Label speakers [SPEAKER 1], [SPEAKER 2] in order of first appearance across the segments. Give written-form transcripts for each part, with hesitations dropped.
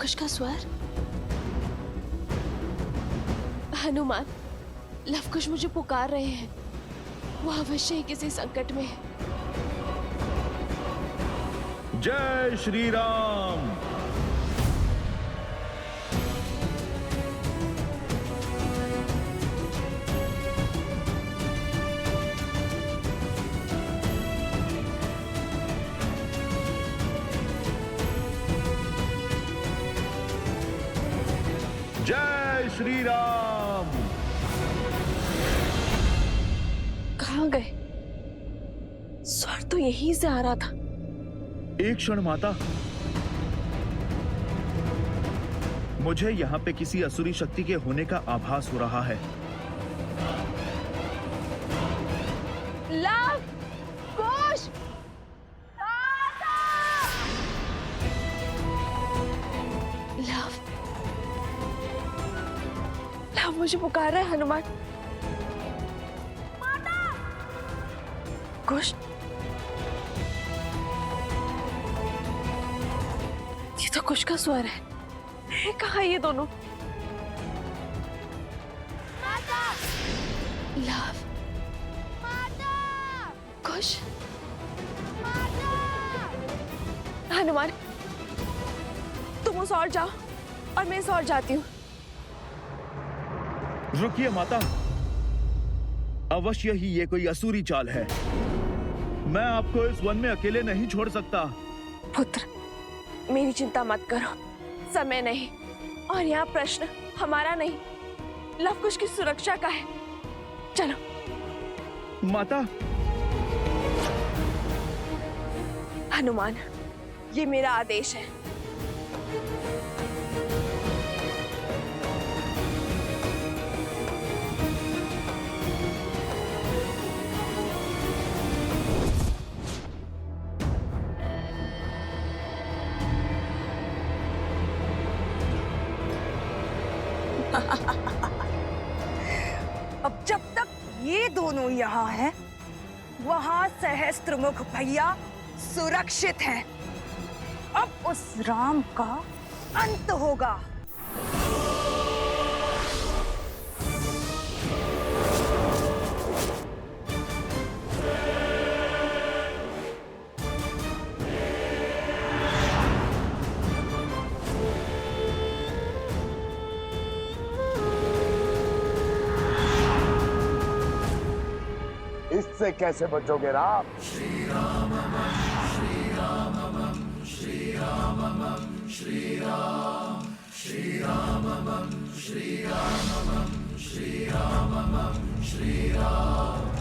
[SPEAKER 1] कुश का स्वर। हनुमान, लवकुश मुझे पुकार रहे हैं। वो अवश्य ही किसी संकट में है।
[SPEAKER 2] जय श्री राम। जय श्री राम।
[SPEAKER 1] कहाँ गए? स्वर तो यहीं से आ रहा था।
[SPEAKER 2] एक क्षण माता, मुझे यहाँ पे किसी असुरी शक्ति के होने का आभास हो रहा है।
[SPEAKER 1] लव कुश, लव लव मुझे पुकार रहा है हनुमान। कुश, ये तो कुश का स्वर है। कहाँ ये दोनों? लव, कुश, हनुमान, तुम उस ओर जाओ और मैं इस ओर जाती हूँ।
[SPEAKER 2] रुकिए माता, अवश्य ही ये कोई असुरी चाल है। मैं आपको इस वन में अकेले नहीं छोड़ सकता।
[SPEAKER 1] पुत्र, मेरी चिंता मत करो, समय नहीं और यहाँ प्रश्न हमारा नहीं, लवकुश की सुरक्षा का है। चलो।
[SPEAKER 2] माता।
[SPEAKER 1] हनुमान, ये मेरा आदेश है।
[SPEAKER 3] अब जब तक ये दोनों यहाँ हैं, वहां सहस्त्रमुख भैया सुरक्षित हैं। अब उस राम का अंत होगा।
[SPEAKER 4] इससे कैसे बचोगे राम?
[SPEAKER 5] श्री रामम श्री रामम श्री रामम श्री राम श्री रामम श्री रामम श्री रामम श्री राम।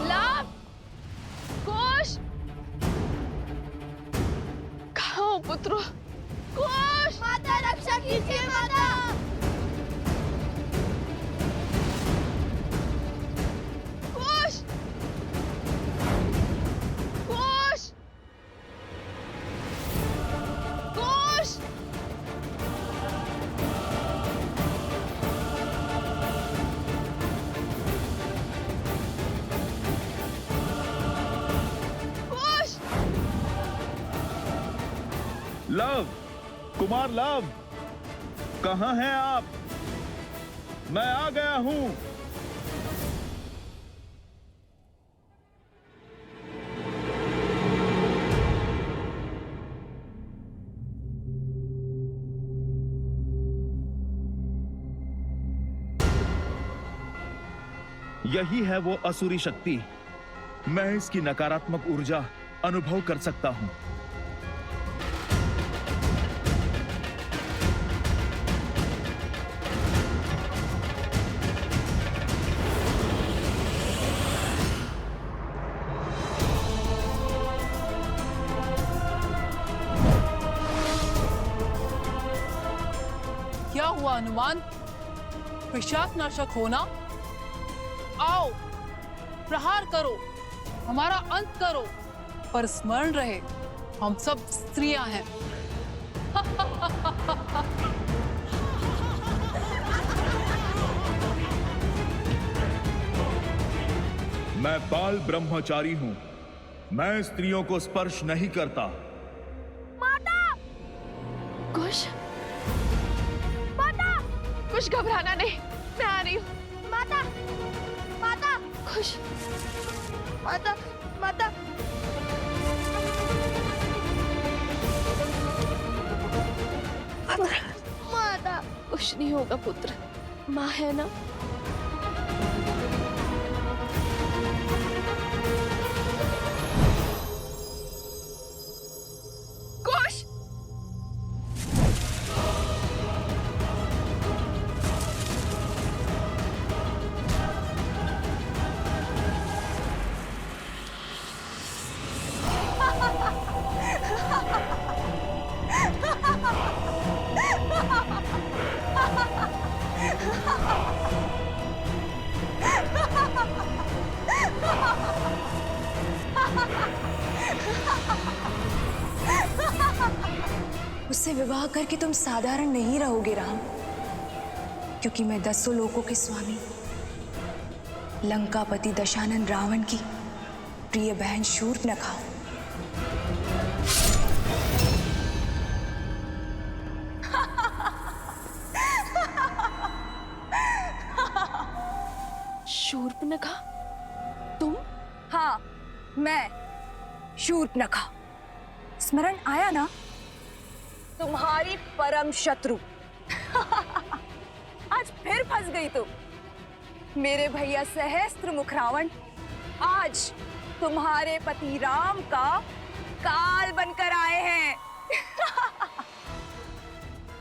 [SPEAKER 1] लव, कुश, कहाँ हो पुत्रो? कुश, माता रक्षा कीजिए माता। कुश, कुश, कुश, कुश।
[SPEAKER 2] लव, कुमार लव, कहाँ हैं आप? मैं आ गया हूं। यही है वो असुरी शक्ति। मैं इसकी नकारात्मक ऊर्जा अनुभव कर सकता हूं।
[SPEAKER 4] हुआ अनुमान? पिशाच नाशक होना। आओ, प्रहार करो, हमारा अंत करो, पर स्मरण रहे हम सब स्त्रियां हैं।
[SPEAKER 2] मैं बाल ब्रह्मचारी हूं, मैं स्त्रियों को स्पर्श नहीं करता।
[SPEAKER 1] कुश, माता, कुश घबराना नहीं, मैं आ रही हूँ। माता, माता, कुश, माता, माता। माता, कुछ नहीं होगा पुत्र, माँ है ना। कुश,
[SPEAKER 6] उससे विवाह करके तुम साधारण नहीं रहोगे राम, क्योंकि मैं 10 लोकों के स्वामी लंकापति दशानन रावण की प्रिय बहन शूर्पणखा हूं।
[SPEAKER 1] शूर्पणखा, तुम?
[SPEAKER 3] हाँ, मैं शूर्पणखा। स्मरण आया ना? तुम्हारी परम शत्रु। आज फिर फंस गई तुम। मेरे भैया सहस्त्रमुख रावण आज तुम्हारे पति राम का काल बनकर आए हैं।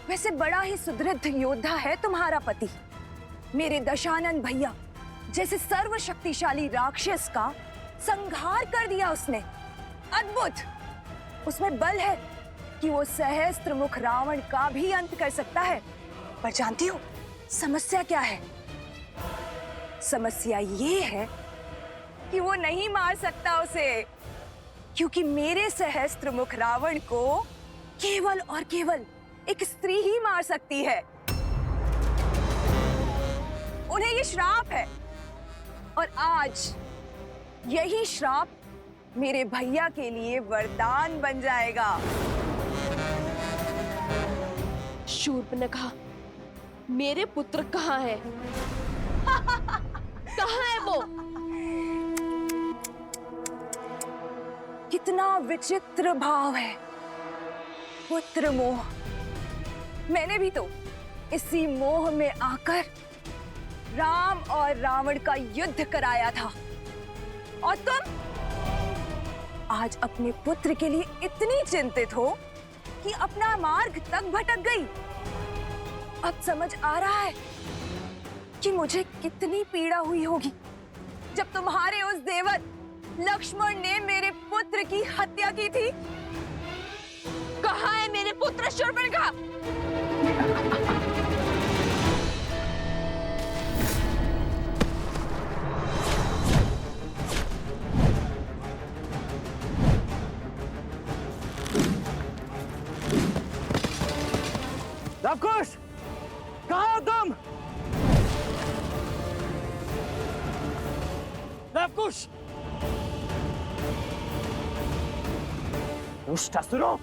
[SPEAKER 3] वैसे बड़ा ही सुदृढ़ योद्धा है तुम्हारा पति। मेरे दशानन भैया जैसे सर्वशक्तिशाली राक्षस का संहार कर दिया उसने। अद्भुत। उसमें बल है कि वो सहस्त्रमुख रावण का भी अंत कर सकता है। पर जानती हो समस्या क्या है? समस्या ये है कि वो नहीं मार सकता उसे, क्योंकि मेरे सहस्त्रमुख रावण को केवल और केवल एक स्त्री ही मार सकती है। उन्हें ये श्राप है, और आज यही श्राप मेरे भैया के लिए वरदान बन जाएगा।
[SPEAKER 1] शूर्पणखा, मेरे पुत्र कहाँ है? कहाँ है वो?
[SPEAKER 3] कितना विचित्र भाव है, पुत्र मोह। मैंने भी तो इसी मोह में आकर राम और रावण का युद्ध कराया था, और तुम आज अपने पुत्र के लिए इतनी चिंतित हो कि अपना मार्ग तक भटक गई। अब समझ आ रहा है कि मुझे कितनी पीड़ा हुई होगी जब तुम्हारे उस देवर लक्ष्मण ने मेरे पुत्र की हत्या की थी।
[SPEAKER 1] कहाँ है मेरे पुत्र शूर्पणखा?
[SPEAKER 7] लवकुश, कहाँ हो तुम? लवकुश, दुष्टासुरों!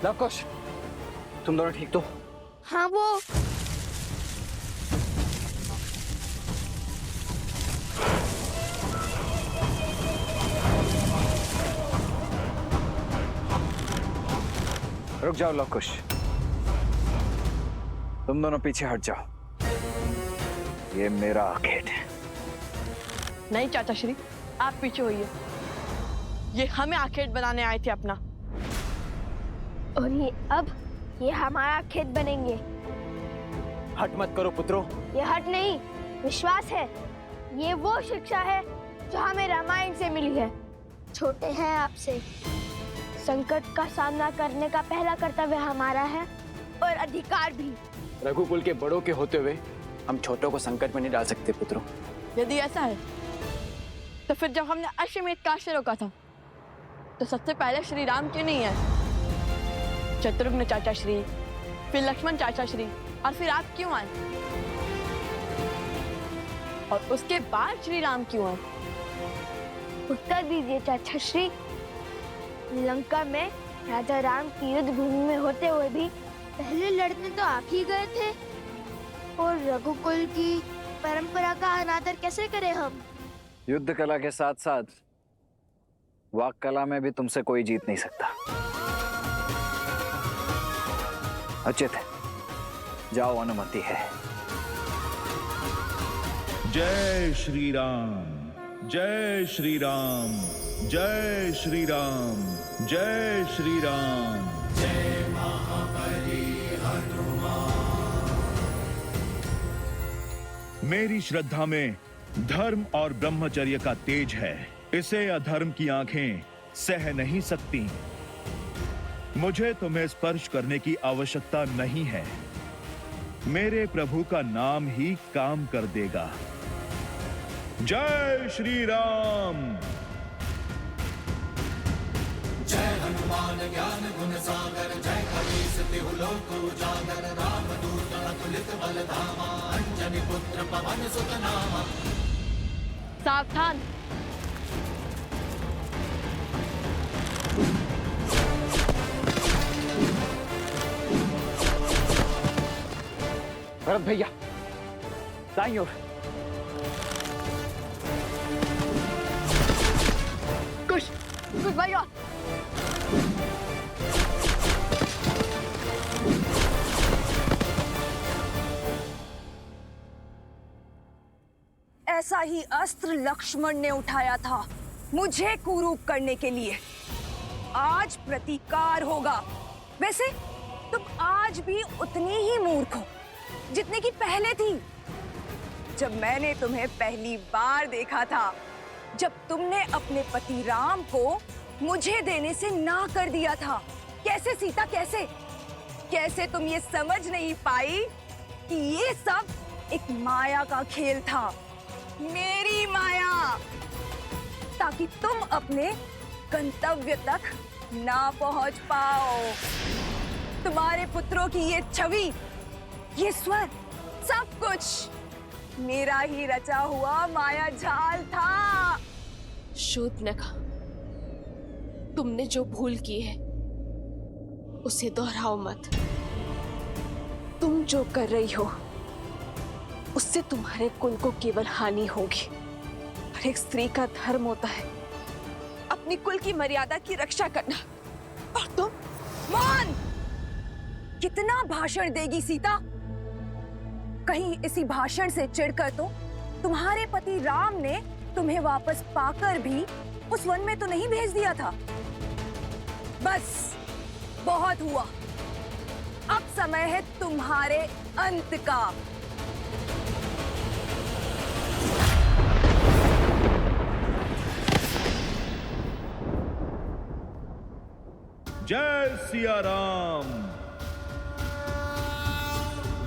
[SPEAKER 7] लवकुश, तुम दोनों ठीक तो?
[SPEAKER 1] हाँ, वो
[SPEAKER 7] रुक जाओ लवकुश, तुम दोनों पीछे हट जाओ। ये मेरा खेत है।
[SPEAKER 4] नहीं चाचा श्री,
[SPEAKER 1] आप पीछे होइए, ये हमें आखेट बनाने आए थे अपना।
[SPEAKER 8] और ये हमारा खेत बनेंगे।
[SPEAKER 7] हट मत करो पुत्रों।
[SPEAKER 8] ये हट नहीं, विश्वास है। ये वो शिक्षा है जो हमें रामायण से मिली है। छोटे हैं आपसे, संकट का सामना करने का पहला कर्तव्य हमारा है और अधिकार भी।
[SPEAKER 7] रघुकुल के बड़ों के होते हुए हम छोटों को संकट में नहीं डाल सकते पुत्रों।
[SPEAKER 1] यदि ऐसा है तो फिर जब हमने अश्वमेध काष्ठ रोका था तो सबसे पहले श्री राम क्यों नहीं है? शत्रुघ्न चाचा श्री, फिर लक्ष्मण चाचा श्री, और फिर आप क्यों आए? और उसके बाद श्री राम क्यों आए?
[SPEAKER 8] उत्तर दीजिए चाचा श्री। लंका में राजा राम की युद्ध भूमि में होते हुए भी पहले लड़ने तो आप ही गए थे, और रघुकुल की परंपरा का अनादर कैसे करें हम?
[SPEAKER 7] युद्ध कला के साथ साथ वाक कला में भी तुमसे कोई जीत नहीं सकता। उचित है, जाओ, अनुमति है।
[SPEAKER 2] जय श्री राम, जय श्री राम, जय श्री राम, जय श्री राम।
[SPEAKER 5] जय महाबली हनुमान।
[SPEAKER 2] मेरी श्रद्धा में धर्म और ब्रह्मचर्य का तेज है, इसे अधर्म की आंखें सह नहीं सकती। मुझे तुम्हें स्पर्श करने की आवश्यकता नहीं है, मेरे प्रभु का नाम ही काम कर देगा। जय श्री राम।
[SPEAKER 5] जय हनुमान ज्ञान गुण सागर, जय कपीस तिहु लोक उजागर, रामदूत अतुलित बल धामा, अंजनी पुत्र पवन सुत नामा।
[SPEAKER 1] सावधान,
[SPEAKER 7] भरत भैया, दाईं ओर।
[SPEAKER 1] कुश भैया।
[SPEAKER 3] ऐसा ही अस्त्र लक्ष्मण ने उठाया था मुझे कुरूप करने के लिए। आज प्रतिकार होगा। वैसे तुम आज भी उतनी ही मूर्ख हो जितने की पहले थी। जब मैंने तुम्हें पहली बार देखा था, जब तुमने अपने पति राम को मुझे देने से ना कर दिया था। कैसे सीता, कैसे तुम ये समझ नहीं पाई कि ये सब एक माया का खेल था, मेरी माया, ताकि तुम अपने गंतव्य तक ना पहुंच पाओ। तुम्हारे पुत्रों की ये छवि, ये स्वर, सब कुछ मेरा ही रचा हुआ माया जाल था।
[SPEAKER 1] शूर्पणखा, तुमने जो भूल की है उसे दोहराओ मत। तुम जो कर रही हो उससे तुम्हारे कुल को केवल हानि होगी। हर एक स्त्री का धर्म होता है अपनी कुल की मर्यादा की रक्षा करना, और तुम
[SPEAKER 3] मान! कितना भाषण देगी सीता? कहीं इसी भाषण से चिढ़कर तो तुम्हारे पति राम ने तुम्हें वापस पाकर भी उस वन में तो नहीं भेज दिया था। बस बहुत हुआ, अब समय है तुम्हारे अंत का।
[SPEAKER 2] जय सिया राम।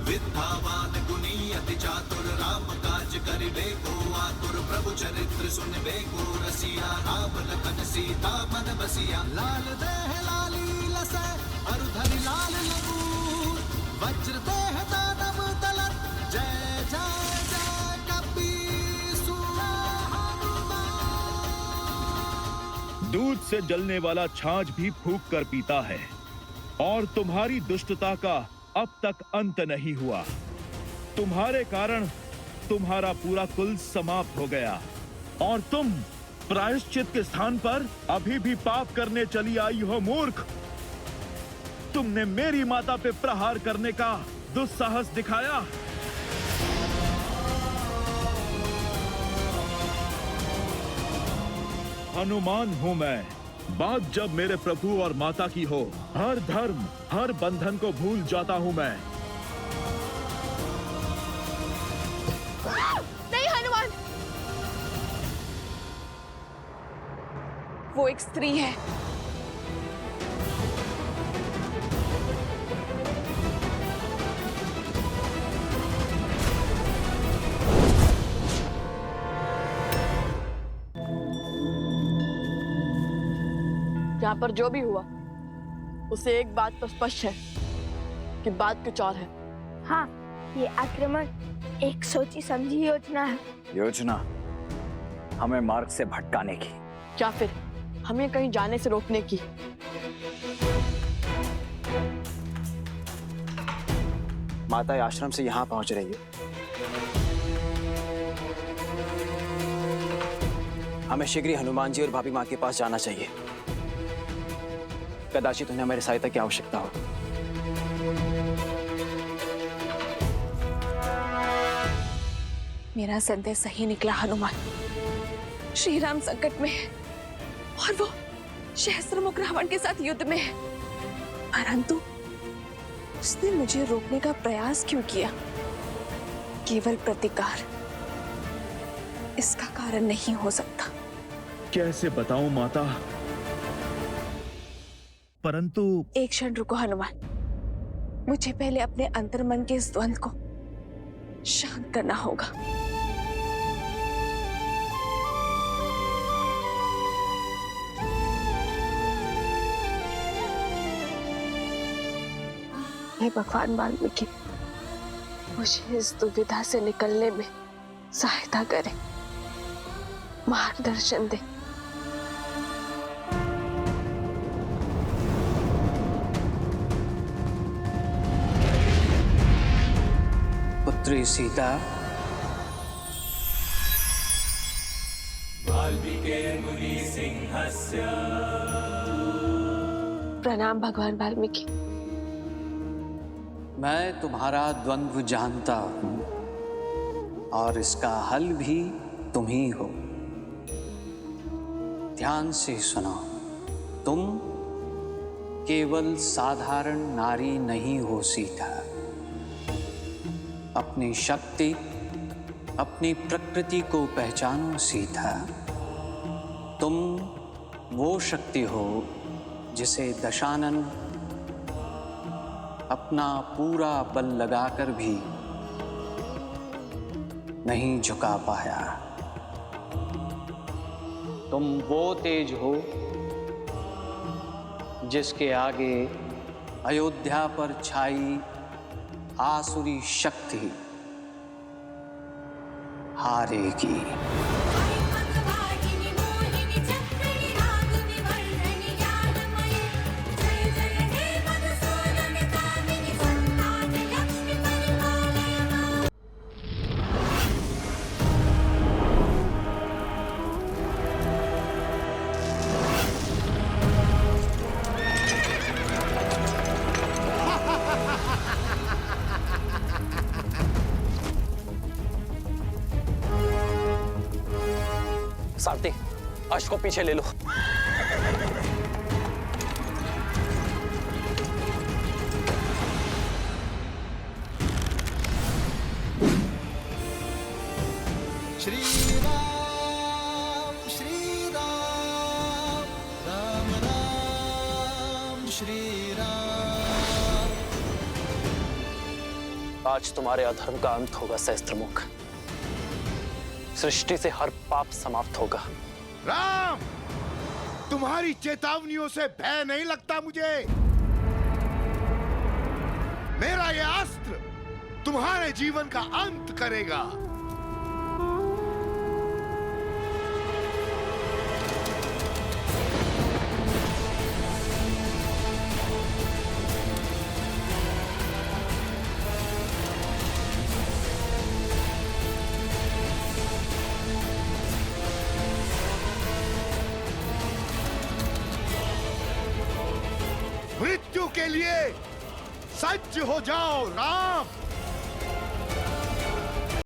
[SPEAKER 5] विद्यावान गुणी अति चातुर, राम काज करिबे को आतुर, प्रभु चरित्र सुनबे को रसिया, राम लखन सीता मन बसिया। लाल देह लाली लसै अरुधरि लाल लगूर, वज्र देह दानव तलत, जय जय जय कपीसु हनुमान।
[SPEAKER 2] दूध से जलने वाला छाछ भी फूंक कर पीता है, और तुम्हारी दुष्टता का अब तक अंत नहीं हुआ। तुम्हारे कारण तुम्हारा पूरा कुल समाप्त हो गया, और तुम प्रायश्चित के स्थान पर अभी भी पाप करने चली आई हो मूर्ख। तुमने मेरी माता पे प्रहार करने का दुस्साहस दिखाया। हनुमान हूँ मैं। बात जब मेरे प्रभु और माता की हो, हर धर्म, हर बंधन को भूल जाता हूँ मैं।
[SPEAKER 1] नहीं हनुमान, वो एक स्त्री है।
[SPEAKER 9] यहाँ पर जो भी हुआ उसे एक बात तो स्पष्ट है कि बात कुछ और है।
[SPEAKER 8] हाँ, ये आक्रमण एक सोची समझी योजना है।
[SPEAKER 7] योजना हमें मार्ग से भटकाने की,
[SPEAKER 9] क्या फिर हमें कहीं जाने से रोकने की?
[SPEAKER 10] माता आश्रम से यहाँ पहुंच रही है। हमें शीघ्र ही हनुमान जी और भाभी माँ के पास जाना चाहिए। कदाचित उन्हें हमारी सहायता की आवश्यकता हो।
[SPEAKER 1] मेरा संदेश सही निकला हनुमान। श्री राम संकट में है और वो सहस्त्रमुख रावण के साथ युद्ध में है, परंतु उसने मुझे रोकने का प्रयास क्यों किया? केवल प्रतिकार इसका कारण नहीं हो सकता।
[SPEAKER 2] कैसे बताऊं माता, परंतु
[SPEAKER 1] एक क्षण रुको हनुमान, मुझे पहले अपने अंतर्मन के इस द्वंद्व को शांत करना होगा। हे भगवान वाल्मीकि, मुझे इस दुविधा से निकलने में सहायता करें, मार्गदर्शन दे।
[SPEAKER 10] पुत्री सीता,
[SPEAKER 1] प्रणाम भगवान वाल्मीकि।
[SPEAKER 10] मैं तुम्हारा द्वंद्व जानता हूं और इसका हल भी तुम ही हो। ध्यान से सुनो, तुम केवल साधारण नारी नहीं हो सीता। अपनी शक्ति, अपनी प्रकृति को पहचानो सीता। तुम वो शक्ति हो जिसे दशानन अपना पूरा बल लगाकर भी नहीं झुका पाया। तुम वो तेज हो जिसके आगे अयोध्या पर छाई आसुरी शक्ति हारेगी। सारथी, अश्व को पीछे ले लो।
[SPEAKER 5] श्री राम राम राम श्री राम।
[SPEAKER 10] आज तुम्हारे अधर्म का अंत होगा सहस्त्रमुख। सृष्टि से हर पाप समाप्त होगा।
[SPEAKER 11] राम, तुम्हारी चेतावनियों से भय नहीं लगता मुझे। मेरा यह अस्त्र तुम्हारे जीवन का अंत करेगा। मृत्यु के लिए सज्ज हो जाओ राम।